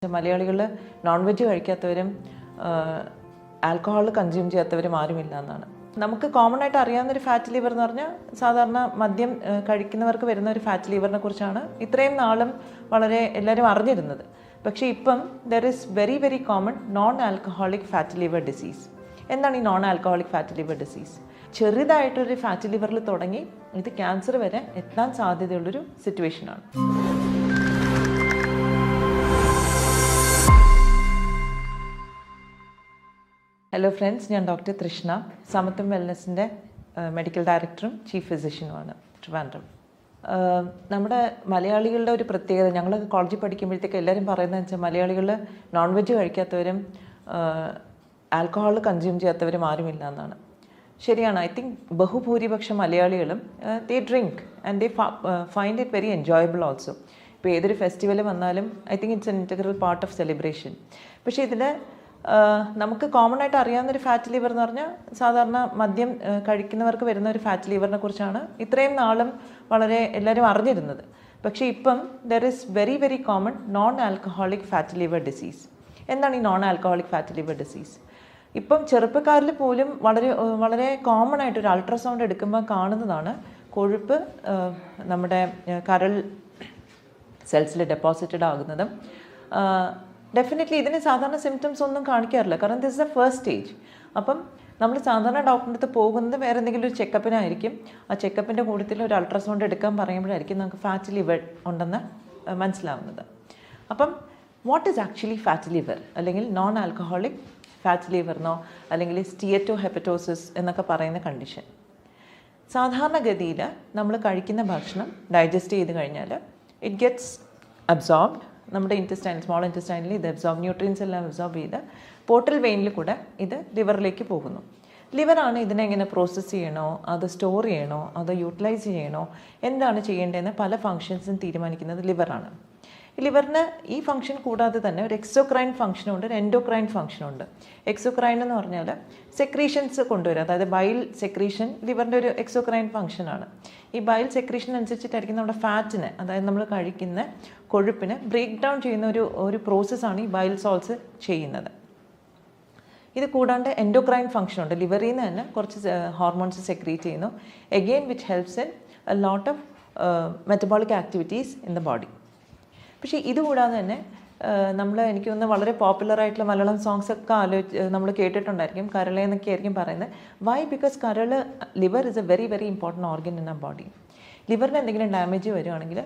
മലയാളികൾ non veg കഴിക്കാത്തവരും alcohol consume ചെയ്യാത്തവരും ആരുമില്ല എന്നാണ്. നമുക്ക് കോമൺ ആയിട്ട് അറിയാവുന്നൊരു ഫാറ്റ് ലിവർ എന്ന് പറഞ്ഞാൽ സാധാരണ മദ്യം കഴിക്കുന്നവർക്ക് വരുന്ന ഒരു ഫാറ്റ് ലിവറിനെ കുറിച്ചാണ് ഇത്രയും നാളും വളരെ എല്ലാവരും അറിഞ്ഞിരുന്നത്. പക്ഷേ ഇപ്പം there is very very common non alcoholic fat liver disease. എന്താണ് ഈ non alcoholic fat liver disease? ചെറുതായിട്ടൊരു ഫാറ്റ് ലിവറിൽ തുടങ്ങി ഇത് ക്യാൻസർ വരെ എത്താൻ സാധ്യതയുള്ളൊരു സിറ്റുവേഷനാണ്. ഹലോ ഫ്രണ്ട്സ്, ഞാൻ ഡോക്ടർ തൃഷ്ണ, സമത്വം വെൽനസിൻ്റെ മെഡിക്കൽ ഡയറക്ടറും ചീഫ് ഫിസിഷ്യനുമാണ് ട്രിവാൻഡ്രം. നമ്മുടെ മലയാളികളുടെ ഒരു പ്രത്യേകത, ഞങ്ങൾ കോളേജിൽ പഠിക്കുമ്പോഴത്തേക്ക് എല്ലാവരും പറയുന്നത് വെച്ചാൽ മലയാളികൾ നോൺ വെജ് കഴിക്കാത്തവരും ആൽക്കഹോൾ കൺസ്യൂം ചെയ്യാത്തവരും ആരുമില്ല എന്നാണ്. ശരിയാണ്. ഐ തിങ്ക് ബഹുഭൂരിപക്ഷം മലയാളികളും they drink and they find it very enjoyable also. ഇപ്പോൾ ഏതൊരു ഫെസ്റ്റിവൽ വന്നാലും I think it's an integral part of celebration. പക്ഷേ ഇതിൽ നമുക്ക് കോമൺ ആയിട്ട് അറിയാവുന്നൊരു ഫാറ്റ് ലിവർ എന്ന് പറഞ്ഞാൽ സാധാരണ മദ്യം കഴിക്കുന്നവർക്ക് വരുന്ന ഒരു ഫാറ്റ് ലിവറിനെ കുറിച്ചാണ് ഇത്രയും നാളും വളരെ എല്ലാവരും അറിഞ്ഞിരുന്നത്. പക്ഷേ ഇപ്പം there is very very common non alcoholic fat liver disease. എന്താണ് ഈ non alcoholic fat liver disease? ഇപ്പം ചെറുപ്പക്കാരിൽ പോലും വളരെ വളരെ കോമൺ ആയിട്ട് ഒരു അൾട്രാസൗണ്ട് എടുക്കുമ്പോൾ കാണുന്നതാണ് കൊഴുപ്പ് നമ്മുടെ കരൾ സെൽസിൽ ഡെപ്പോസിറ്റഡ് ആകുന്നതും. ഡെഫിനറ്റ്ലി ഇതിന് സാധാരണ സിംറ്റംസ് ഒന്നും കാണിക്കാറില്ല, കാരണം this is A first stage. അപ്പം നമ്മൾ സാധാരണ ഡോക്ടറിൻ്റെ അടുത്ത് പോകുന്നത് വേറെ എന്തെങ്കിലും ഒരു ചെക്കപ്പിനായിരിക്കും. ആ ചെക്കപ്പിൻ്റെ കൂട്ടത്തിൽ ഒരു അൾട്രാസൗണ്ട് എടുക്കാൻ പറയുമ്പോഴായിരിക്കും നമുക്ക് ഫാറ്റ് ലിവർ ഉണ്ടെന്ന് മനസ്സിലാവുന്നത്. അപ്പം what is actually fat liver, അല്ലെങ്കിൽ നോൺ ആൽക്കഹോളിക് ഫാറ്റ് ലിവറിനോ അല്ലെങ്കിൽ സ്റ്റിയറ്റോ ഹെപ്പറ്റോസിസ് എന്നൊക്കെ പറയുന്ന കണ്ടീഷൻ. സാധാരണഗതിയിൽ നമ്മൾ കഴിക്കുന്ന ഭക്ഷണം ഡൈജസ്റ്റ് ചെയ്ത് കഴിഞ്ഞാൽ ഇറ്റ് ഗെറ്റ്സ് അബ്സോർബ്ഡ്. നമ്മുടെ സ്മോൾ ഇൻറ്റസ്റ്റൈനിൽ ഇത് ന്യൂട്രിയൻസ് എല്ലാം അബ്സോർബ് ചെയ്ത് പോർട്ടൽ വെയിനിൽ കൂടെ ഇത് ലിവറിലേക്ക് പോകുന്നു. ലിവറാണ് ഇതിനെ എങ്ങനെ പ്രോസസ്സ് ചെയ്യണോ, അത് സ്റ്റോർ ചെയ്യണോ, അത് യൂട്ടിലൈസ് ചെയ്യണോ, എന്താണ് ചെയ്യേണ്ടതെന്ന് പല ഫങ്ഷൻസും തീരുമാനിക്കുന്നത് ലിവറാണ്. ലിവറിന് ഈ ഫംഗ്ഷൻ കൂടാതെ തന്നെ ഒരു എക്സോക്രൈൻ ഫംഗ്ഷനുണ്ട്, ഒരു എൻഡോക്രൈൻ ഫംഗ്ഷനുണ്ട്. എക്സോക്രൈൻ എന്ന് പറഞ്ഞാൽ സെക്രീഷൻസ് കൊണ്ടുവരും, അതായത് ബൈൽ സെക്രീഷൻ ലിവറിൻ്റെ ഒരു എക്സോക്രൈൻ ഫംഗ്ഷനാണ്. ഈ ബൈൽ സെക്രീഷൻ അനുസരിച്ചിട്ടായിരിക്കും നമ്മുടെ ഫാറ്റിന്, അതായത് നമ്മൾ കഴിക്കുന്ന കൊഴുപ്പിന് ബ്രേക്ക് ഡൗൺ ചെയ്യുന്ന ഒരു പ്രോസസ്സാണ് ഈ ബൈൽ സോൾട്സ് ചെയ്യുന്നത്. ഇത് കൂടാണ്ട് എൻഡോക്രൈൻ ഫംഗ്ഷനുണ്ട്. ലിവറിൽ നിന്ന് തന്നെ കുറച്ച് ഹോർമോൺസ് സെക്രീറ്റ് ചെയ്യുന്നു, again which helps in A lot of metabolic activities in the body. പക്ഷേ ഇതുകൂടാതെ തന്നെ എനിക്ക് തോന്നുന്നു വളരെ പോപ്പുലറായിട്ടുള്ള മലയാളം സോങ്സ് ഒക്കെ നമ്മൾ കേട്ടിട്ടുണ്ടായിരിക്കും. കരളെ എന്നൊക്കെ ആയിരിക്കും പറയുന്നത്. Why? Because liver is a very very important organ in a body. ലിവറിന് എന്തെങ്കിലും ഡാമേജ് വരുവാണെങ്കിൽ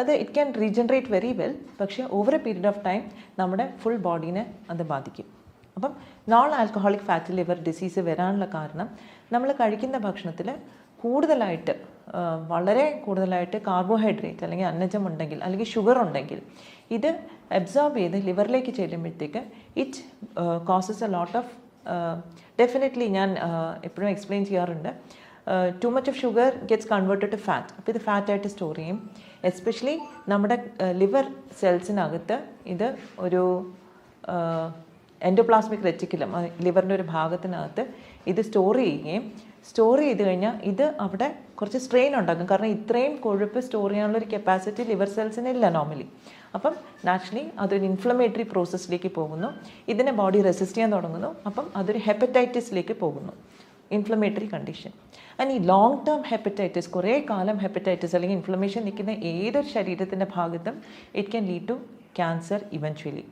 അത് it can regenerate very well, പക്ഷേ over a period of time നമ്മുടെ ഫുൾ ബോഡീനെ അത് ബാധിക്കും. അപ്പം non alcoholic fat liver disease വരാനുള്ള കാരണം നമ്മൾ കഴിക്കുന്ന ഭക്ഷണത്തിൽ വളരെ കൂടുതലായിട്ട് കാർബോഹൈഡ്രേറ്റ് അല്ലെങ്കിൽ അന്നജം ഉണ്ടെങ്കിൽ അല്ലെങ്കിൽ ഷുഗർ ഉണ്ടെങ്കിൽ ഇത് അബ്സോർബ് ചെയ്ത് ലിവറിലേക്ക് ചെല്ലുമ്പോഴത്തേക്ക് it causes a lot of definitely ഞാൻ എപ്പോഴും എക്സ്പ്ലെയിൻ ചെയ്യാറുണ്ട്, too much of sugar gets converted to fat. അപ്പോൾ ഇത് ഫാറ്റായിട്ട് സ്റ്റോർ ചെയ്യും. എസ്പെഷ്യലി നമ്മുടെ ലിവർ സെൽസിനകത്ത് ഇത് ഒരു എൻഡോപ്ലാസ്മിക് റെറ്റിക്കുലം, ലിവറിൻ്റെ ഒരു ഭാഗത്തിനകത്ത് ഇത് സ്റ്റോർ ചെയ്ത് കഴിഞ്ഞാൽ ഇത് അവിടെ കുറച്ച് സ്ട്രെയിൻ ഉണ്ടാക്കും. കാരണം ഇത്രയും കൊഴുപ്പ് സ്റ്റോർ ചെയ്യാനുള്ളൊരു കപ്പാസിറ്റി ലിവർ സെൽസിന് ഇല്ല നോർമലി. അപ്പം നാച്ചുറലി അതൊരു ഇൻഫ്ലമേറ്ററി പ്രോസസ്സിലേക്ക് പോകുന്നു, ഇതിനെ ബോഡി റെസിസ്റ്റ് ചെയ്യാൻ തുടങ്ങുന്നു. അപ്പം അതൊരു ഹെപ്പറ്റൈറ്റിസിലേക്ക് പോകുന്നു, ഇൻഫ്ലമേറ്ററി കണ്ടീഷൻ. ആൻഡ് ഈ ലോങ് ടേം ഹെപ്പറ്റൈറ്റിസ്, കുറേ കാലം ഹെപ്പറ്റൈറ്റിസ് അല്ലെങ്കിൽ ഇൻഫ്ലമേഷൻ നിൽക്കുന്ന ഏതൊരു ശരീരത്തിൻ്റെ ഭാഗത്തും it can lead to cancer eventually.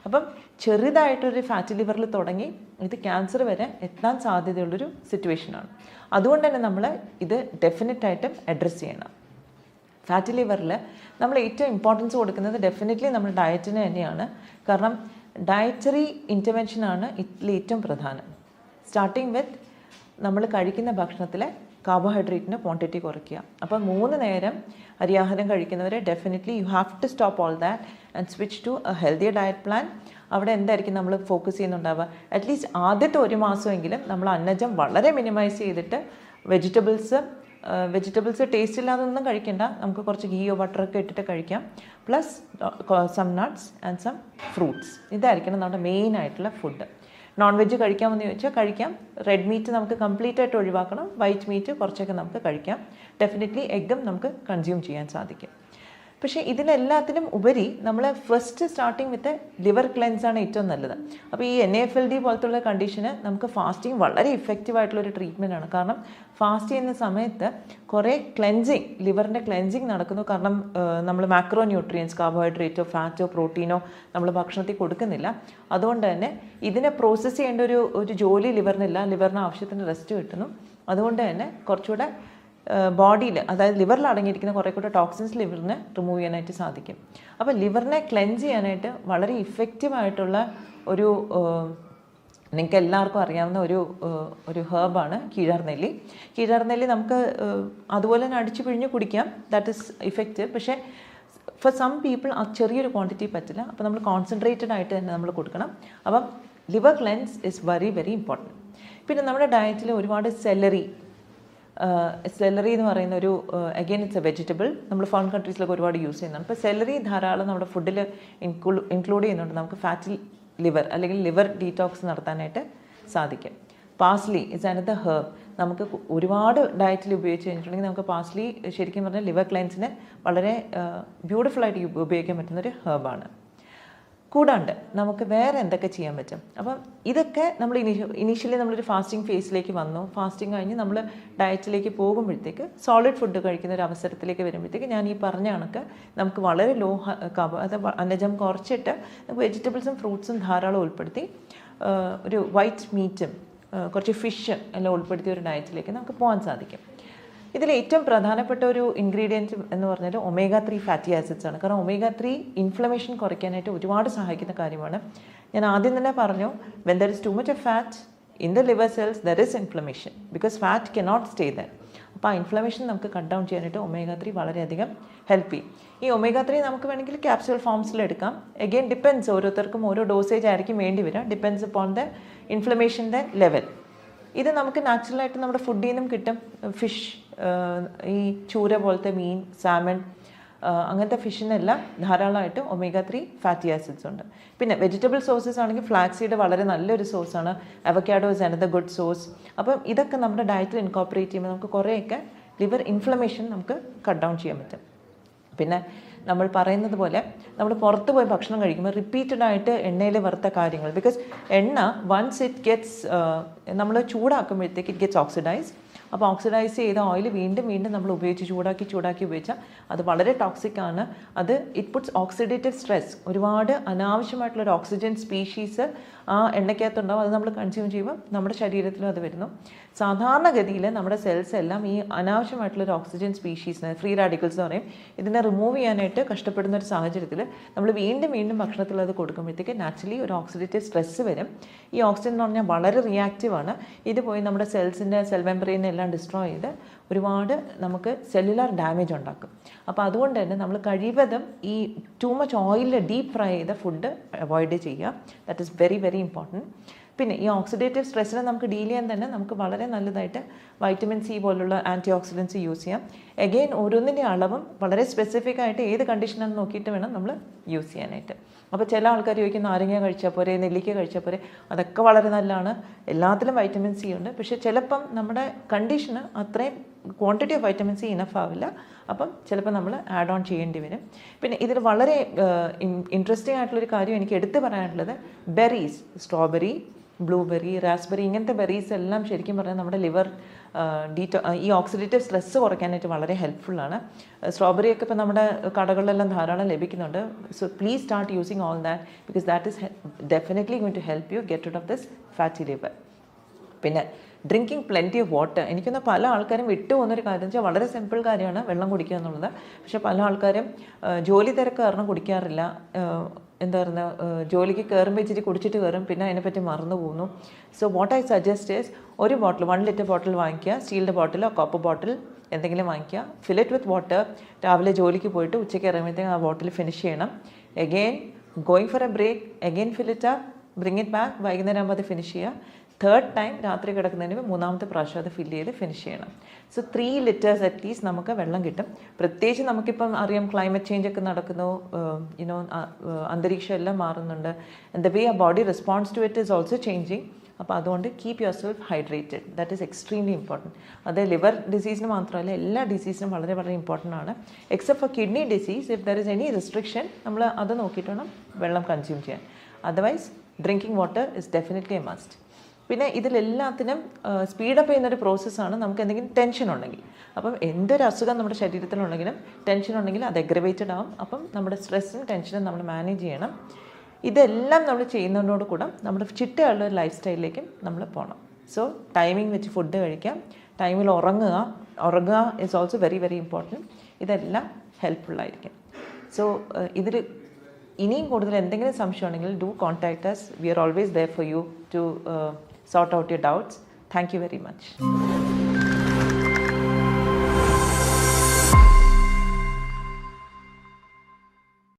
അപ്പം ചെറുതായിട്ടൊരു ഫാറ്റ് ലിവറിൽ തുടങ്ങി ഇത് ക്യാൻസർ വരെ എത്താൻ സാധ്യതയുള്ളൊരു സിറ്റുവേഷനാണ്. അതുകൊണ്ട് തന്നെ നമ്മൾ ഇത് ഡെഫിനറ്റായിട്ടും അഡ്രസ്സ് ചെയ്യണം. ഫാറ്റ് ലിവറിൽ നമ്മൾ ഏറ്റവും ഇമ്പോർട്ടൻസ് കൊടുക്കുന്നത് ഡെഫിനറ്റ്ലി നമ്മുടെ ഡയറ്റിന് തന്നെയാണ്. കാരണം ഡയറ്ററി ഇൻ്റർവെൻഷനാണ് ഇതിൽ ഏറ്റവും പ്രധാനം. സ്റ്റാർട്ടിങ് വിത്ത് നമ്മൾ കഴിക്കുന്ന ഭക്ഷണത്തിലെ കാർബോഹൈഡ്രേറ്റിൻ്റെ ക്വാണ്ടിറ്റി കുറയ്ക്കുക. അപ്പം 3 നേരം അരിയാഹാരം കഴിക്കുന്നവരെ definitely you have to stop all that and switch to a healthier diet plan. അവിടെ എന്തായിരിക്കും നമ്മൾ ഫോക്കസ് ചെയ്യുന്നുണ്ടാവുക? അറ്റ്ലീസ്റ്റ് ആദ്യത്തെ 1 മാസമെങ്കിലും നമ്മൾ അന്നജം വളരെ മിനിമൈസ് ചെയ്തിട്ട് വെജിറ്റബിൾസ് ടേസ്റ്റ് ഇല്ലാതൊന്നും കഴിക്കേണ്ട, നമുക്ക് കുറച്ച് ഗീയോ ബട്ടറൊക്കെ ഇട്ടിട്ട് കഴിക്കാം. Plus some nuts and some fruits. ഇതായിരിക്കണം നമ്മുടെ മെയിൻ ആയിട്ടുള്ള ഫുഡ്. നോൺ വെജ് കഴിക്കാമെന്ന് ചോദിച്ചാൽ കഴിക്കാം. റെഡ് മീറ്റ് നമുക്ക് കംപ്ലീറ്റ് ആയിട്ട് ഒഴിവാക്കണം. വൈറ്റ് മീറ്റ് കുറച്ചൊക്കെ നമുക്ക് കഴിക്കാം. ഡെഫിനറ്റ്ലി എഗ്ഗും നമുക്ക് കൺസ്യൂം ചെയ്യാൻ സാധിക്കും. പക്ഷേ ഇതിനെല്ലാത്തിനും ഉപരി നമ്മൾ ഫസ്റ്റ് സ്റ്റാർട്ടിങ് വിത്ത് ലിവർ ക്ലെൻസാണ് ഏറ്റവും നല്ലത്. അപ്പോൾ ഈ NAFLD പോലത്തുള്ള കണ്ടീഷന് നമുക്ക് ഫാസ്റ്റിംഗ് വളരെ ഇഫക്റ്റീവായിട്ടുള്ളൊരു ട്രീറ്റ്മെൻറ്റാണ്. കാരണം ഫാസ്റ്റ് ചെയ്യുന്ന സമയത്ത് കുറേ ക്ലെൻസിങ്, ലിവറിൻ്റെ ക്ലെൻസിങ് നടക്കുന്നു. കാരണം നമ്മൾ മാക്രോ ന്യൂട്രിയൻസ്, കാർബോഹൈഡ്രേറ്റോ ഫാറ്റോ പ്രോട്ടീനോ നമ്മൾ ഭക്ഷണത്തിൽ കൊടുക്കുന്നില്ല. അതുകൊണ്ട് തന്നെ ഇതിനെ പ്രോസസ്സ് ചെയ്യേണ്ട ഒരു ജോലി ലിവറിനില്ല. ലിവറിന് ആവശ്യത്തിന് റെസ്റ്റ് കിട്ടുന്നു. അതുകൊണ്ട് തന്നെ കുറച്ചുകൂടെ ബോഡിയിൽ, അതായത് ലിവറിൽ അടങ്ങിയിരിക്കുന്ന കുറേ കൂടെ ടോക്സിൻസ് ലിവറിന് റിമൂവ് ചെയ്യാനായിട്ട് സാധിക്കും. അപ്പോൾ ലിവറിനെ ക്ലെൻസ് ചെയ്യാനായിട്ട് വളരെ ഇഫക്റ്റീവായിട്ടുള്ള ഒരു നിങ്ങൾക്ക് എല്ലാവർക്കും അറിയാവുന്ന ഒരു ഹേർബാണ് കീഴാർനെല്ലി. കീഴാർനെല്ലി നമുക്ക് അതുപോലെ തന്നെ അടിച്ചു പിഴിഞ്ഞ് കുടിക്കാം, ദാറ്റ് ഈസ് ഇഫക്റ്റീവ്. പക്ഷേ ഫോർ സം പീപ്പിൾ ആ ചെറിയൊരു ക്വാണ്ടിറ്റി പറ്റില്ല. അപ്പോൾ നമ്മൾ കോൺസെൻട്രേറ്റഡ് ആയിട്ട് തന്നെ നമ്മൾ കൊടുക്കണം. അപ്പം liver cleanse is very very important. പിന്നെ നമ്മുടെ ഡയറ്റിൽ ഒരുപാട് സെലറി എന്ന് പറയുന്ന ഒരു അഗെയിൻ ഇറ്റ്സ് എ വെജിറ്റബിൾ. നമ്മൾ ഫോറിൻ കൺട്രീസിലൊക്കെ ഒരുപാട് യൂസ് ചെയ്യുന്നുണ്ട്. അപ്പോൾ സെലറി ധാരാളം നമ്മുടെ ഫുഡിൽ ഇൻക്ലൂഡ് ചെയ്യുന്നുണ്ട്. നമുക്ക് ഫാറ്റി ലിവർ അല്ലെങ്കിൽ ലിവർ ഡീറ്റോക്സ് നടത്താനായിട്ട് സാധിക്കും. Parsley is another herb. നമുക്ക് ഒരുപാട് ഡയറ്റിൽ ഉപയോഗിച്ച് കഴിഞ്ഞിട്ടുണ്ടെങ്കിൽ നമുക്ക് പാസ്ലി ശരിക്കും പറഞ്ഞാൽ ലിവർ ക്ലെൻസിന് വളരെ ബ്യൂട്ടിഫുള്ളായിട്ട് ഉപയോഗിക്കാൻ പറ്റുന്നൊരു ഹേർബാണ്. കൂടാണ്ട് നമുക്ക് വേറെ എന്തൊക്കെ ചെയ്യാൻ പറ്റും? അപ്പം ഇതൊക്കെ നമ്മൾ ഇനീഷ്യലി നമ്മളൊരു ഫാസ്റ്റിംഗ് ഫേസിലേക്ക് വന്നു. ഫാസ്റ്റിംഗ് കഴിഞ്ഞ് നമ്മൾ ഡയറ്റിലേക്ക് പോകുമ്പോഴത്തേക്ക് സോളിഡ് ഫുഡ് കഴിക്കുന്ന ഒരു അവസരത്തിലേക്ക് വരുമ്പോഴത്തേക്ക് ഞാൻ ഈ പറഞ്ഞ കണക്ക് നമുക്ക് വളരെ ലോ അന്നജം കുറച്ചിട്ട് നമുക്ക് വെജിറ്റബിൾസും ഫ്രൂട്ട്സും ധാരാളം ഉൾപ്പെടുത്തി ഒരു വൈറ്റ് മീറ്റും കുറച്ച് ഫിഷും എല്ലാം ഉൾപ്പെടുത്തിയ ഒരു ഡയറ്റിലേക്ക് നമുക്ക് പോകാൻ സാധിക്കും. ഇതിൽ ഏറ്റവും പ്രധാനപ്പെട്ട ഒരു ഇൻഗ്രീഡിയൻറ്റ് എന്ന് പറഞ്ഞാൽ omega-3 ഫാറ്റി ആസിഡ്സ് ആണ്. കാരണം omega-3 ഇൻഫ്ലമേഷൻ കുറയ്ക്കാനായിട്ട് ഒരുപാട് സഹായിക്കുന്ന കാര്യമാണ്. ഞാൻ ആദ്യം തന്നെ പറഞ്ഞു, when there is too much of fat in the liver cells there is inflammation because fat cannot stay there. അപ്പോൾ ആ ഇൻഫ്ലമേഷൻ നമുക്ക് കട്ട് ഡൗൺ ചെയ്യാനായിട്ട് omega-3 വളരെയധികം ഹെൽപ്പ് ചെയ്യും. ഈ omega-3 നമുക്ക് വേണമെങ്കിൽ ക്യാപ്സ്യൂൾ ഫോംസിൽ എടുക്കാം. എഗെയിൻ ഡിപ്പെൻസ്, ഓരോരുത്തർക്കും ഓരോ ഡോസേജ് ആയിരിക്കും വേണ്ടി വരിക. ഡിപ്പെൻസ് upon the ഇൻഫ്ലമേഷൻ്റെ ലെവൽ. ഇത് നമുക്ക് നാച്ചുറലായിട്ട് നമ്മുടെ ഫുഡിൽ നിന്നും കിട്ടും. ഫിഷ്, ഈ ചൂര പോലത്തെ മീൻ, സാമൺ, അങ്ങനത്തെ ഫിഷിനെല്ലാം ധാരാളമായിട്ട് omega-3 ഫാറ്റി ആസിഡ്സ് ഉണ്ട്. പിന്നെ വെജിറ്റബിൾ സോഴ്സസ് ആണെങ്കിൽ ഫ്ലാക്സ് സീഡ് വളരെ നല്ലൊരു സോഴ്സാണ്. Avocado is another good source. അപ്പം ഇതൊക്കെ നമ്മുടെ ഡയറ്റിൽ ഇൻകോപ്പറേറ്റ് ചെയ്യുമ്പോൾ നമുക്ക് കുറേയൊക്കെ ലിവർ ഇൻഫ്ലമേഷൻ നമുക്ക് കട്ട് ഡൗൺ ചെയ്യാൻ പറ്റും. പിന്നെ നമ്മൾ പറയുന്നത് പോലെ നമ്മൾ പുറത്ത് പോയി ഭക്ഷണം കഴിക്കുമ്പോൾ റിപ്പീറ്റഡ് ആയിട്ട് എണ്ണയിൽ വറുത്ത കാര്യങ്ങൾ, ബിക്കോസ് എണ്ണ വൺസ് ഇറ്റ് ഗെറ്റ്സ് നമ്മൾ ചൂടാക്കുമ്പോഴത്തേക്ക് ഇറ്റ് ഗെറ്റ്സ് ഓക്സിഡൈസ്. അപ്പോൾ ഓക്സിഡൈസ് ചെയ്ത ഓയിൽ വീണ്ടും നമ്മൾ ഉപയോഗിച്ച് ചൂടാക്കി ഉപയോഗിച്ചാൽ അത് വളരെ ടോക്സിക് ആണ്. അത് ഇറ്റ് പുട്ട്സ് ഓക്സിഡേറ്റീവ് സ്ട്രെസ്. ഒരുപാട് അനാവശ്യമായിട്ടുള്ളൊരു ഓക്സിജൻ സ്പീഷീസ് ആ എണ്ണയ്ക്കകത്തുണ്ടാവും. അത് നമ്മൾ കൺസ്യൂം ചെയ്യുമ്പോൾ നമ്മുടെ ശരീരത്തിലും അത് വരുന്നു. സാധാരണഗതിയിൽ നമ്മുടെ സെൽസ് എല്ലാം ഈ അനാവശ്യമായിട്ടുള്ളൊരു ഓക്സിജൻ സ്പീഷീസിനെ, ഫ്രീ റാഡിക്കൽസ് എന്ന് പറയും, ഇതിനെ റിമൂവ് ചെയ്യാനായിട്ട് കഷ്ടപ്പെടുന്ന ഒരു സാഹചര്യത്തിൽ നമ്മൾ വീണ്ടും ഭക്ഷണത്തിൽ അത് കൊടുക്കുമ്പോഴത്തേക്ക് നാച്ചുറലി ഒരു ഓക്സിഡേറ്റീവ് സ്ട്രെസ് വരും. ഈ ഓക്സിജൻ എന്ന് പറഞ്ഞാൽ വളരെ റിയാക്റ്റീവാണ്. ഇത് പോയി നമ്മുടെ സെൽസിൻ്റെ സെൽ മെമ്പറൈനെ എല്ലാം ഡിസ്ട്രോയ് ചെയ്ത് ഒരുപാട് നമുക്ക് സെല്ലുലാർ ഡാമേജ് ഉണ്ടാക്കും. അപ്പോൾ അതുകൊണ്ട് തന്നെ നമ്മൾ കഴിവതും ഈ ടൂ മച്ച് ഓയിലിൽ ഡീപ്പ് ഫ്രൈ ചെയ്ത ഫുഡ് അവോയ്ഡ് ചെയ്യുക. That is very very important. പിന്നെ ഈ ഓക്സിഡേറ്റീവ് സ്ട്രെസ്സിനെ നമുക്ക് ഡീൽ ചെയ്യാൻ തന്നെ നമുക്ക് വളരെ നല്ലതായിട്ട് വൈറ്റമിൻ സി പോലുള്ള ആൻറ്റി ഓക്സിഡൻസ് യൂസ് ചെയ്യാം. എഗെയിൻ ഓരോന്നിൻ്റെ അളവും വളരെ സ്പെസിഫിക് ആയിട്ട് ഏത് കണ്ടീഷനാണെന്ന് നോക്കിയിട്ട് വേണം നമ്മൾ യൂസ് ചെയ്യാനായിട്ട്. അപ്പോൾ ചില ആൾക്കാർ ചോദിക്കും നാരങ്ങ കഴിച്ചാൽ പോരെ, നെല്ലിക്ക കഴിച്ചാൽ പോരെ. അതൊക്കെ വളരെ നല്ലതാണ്, എല്ലാത്തിലും വൈറ്റമിൻ സി ഉണ്ട്. പക്ഷേ ചിലപ്പം നമ്മുടെ കണ്ടീഷന് അത്രയും quantity of vitamin C enough ആവില്ല. അപ്പം ചിലപ്പോൾ നമ്മൾ ആഡ് ഓൺ ചെയ്യേണ്ടി വരും. പിന്നെ ഇതിൽ വളരെ ഇൻട്രസ്റ്റിംഗ് ആയിട്ടുള്ളൊരു കാര്യം എനിക്ക് എടുത്തു പറയാനുള്ളത്, ബെറീസ്, സ്ട്രോബെറി, ബ്ലൂബെറി, റാസ്ബെറി, ഇങ്ങനത്തെ ബെറീസ് എല്ലാം ശരിക്കും പറഞ്ഞാൽ നമ്മുടെ ലിവർ ഈ ഓക്സിഡേറ്റീവ് സ്ട്രെസ് കുറയ്ക്കാനായിട്ട് വളരെ ഹെൽപ്ഫുള്ളാണ്. സ്ട്രോബെറി ഒക്കെ ഇപ്പോൾ നമ്മുടെ കടകളിലെല്ലാം ധാരാളം ലഭിക്കുന്നുണ്ട്. So please start using all that because that is definitely going to help you get out of this fatty liver. പിന്നെ ഡ്രിങ്കിങ് പ്ലെൻറ്റി ഓഫ് വാട്ടർ. എനിക്കൊന്ന് പല ആൾക്കാരും വിട്ടുപോകുന്നൊരു കാര്യം വെച്ചാൽ വളരെ സിമ്പിൾ കാര്യമാണ് വെള്ളം കുടിക്കുക എന്നുള്ളത്. പക്ഷേ പല ആൾക്കാരും ജോലി തിരക്ക് കാരണം കുടിക്കാറില്ല. എന്താ പറയുക, ജോലിക്ക് കയറുമ്പോൾ ഇച്ചിരി കുടിച്ചിട്ട് കയറും, പിന്നെ അതിനെപ്പറ്റി മറന്നു പോകുന്നു. So what I suggest is ഒരു ബോട്ടിൽ 1 ലിറ്റർ ബോട്ടിൽ വാങ്ങിക്കുക, സ്റ്റീലിൻ്റെ ബോട്ടിലോ കോപ്പർ ബോട്ടിൽ എന്തെങ്കിലും വാങ്ങിക്കുക, ഫിൽ ഇറ്റ് വിത്ത് വാട്ടർ. രാവിലെ ജോലിക്ക് പോയിട്ട് ഉച്ചയ്ക്ക് ഇറങ്ങുമ്പോഴത്തേക്കും ആ ബോട്ടിൽ ഫിനിഷ് ചെയ്യണം. Again going for a break, again fill it up, bring it back, വൈകുന്നേരം ആകുമ്പോൾ അത് ഫിനിഷ് ചെയ്യുക. തേർഡ് ടൈം രാത്രി കിടക്കുന്നതിന് 3ാമത്തെ പ്രാവശ്യം അത് ഫില്ല് ചെയ്ത് ഫിനിഷ് ചെയ്യണം. സോ 3 ലിറ്റേഴ്സ് അറ്റ്ലീസ്റ്റ് നമുക്ക് വെള്ളം കിട്ടും. പ്രത്യേകിച്ച് നമുക്കിപ്പം അറിയാം ക്ലൈമറ്റ് ചേഞ്ച് ഒക്കെ നടക്കുന്നു, അന്തരീക്ഷം എല്ലാം മാറുന്നുണ്ട്. ആൻഡ് ദ വേ ആ body response to it is also changing. അപ്പോൾ അതുകൊണ്ട് keep yourself hydrated, that is extremely important. അത് ലിവർ ഡിസീസിന് മാത്രമല്ല എല്ലാ ഡിസീസിനും വളരെ വളരെ ഇമ്പോർട്ടൻ്റ് ആണ്. Except for kidney disease, if there is any restriction നമ്മൾ അത് നോക്കിയിട്ട് വേണം വെള്ളം കൺസ്യൂം ചെയ്യാൻ. Otherwise drinking water is definitely a must. പിന്നെ ഇതിലെല്ലാത്തിനും സ്പീഡപ്പ് ചെയ്യുന്നൊരു പ്രോസസ്സാണ് നമുക്ക് എന്തെങ്കിലും ടെൻഷൻ ഉണ്ടെങ്കിൽ. അപ്പം എന്തൊരു അസുഖം നമ്മുടെ ശരീരത്തിലുണ്ടെങ്കിലും ടെൻഷൻ ഉണ്ടെങ്കിൽ അത് എഗ്രവേറ്റഡ് ആവും. അപ്പം നമ്മുടെ സ്ട്രെസ്സും ടെൻഷനും നമ്മൾ മാനേജ് ചെയ്യണം. ഇതെല്ലാം നമ്മൾ ചെയ്യുന്നതിനോട് കൂടെ നമ്മുടെ ചിട്ടയുള്ള ഒരു ലൈഫ് സ്റ്റൈലിലേക്കും നമ്മൾ പോകണം. സോ ടൈമിംഗ് വെച്ച് ഫുഡ് കഴിക്കാം, ടൈമിൽ ഉറങ്ങുക is also very very important. ഇതെല്ലാം ഹെൽപ്ഫുള്ളായിരിക്കും. സോ ഇതിൽ ഇനിയും കൂടുതൽ എന്തെങ്കിലും സംശയം ഉണ്ടെങ്കിൽ do contact us. We are always there for you to sort out your doubts. Thank you very much.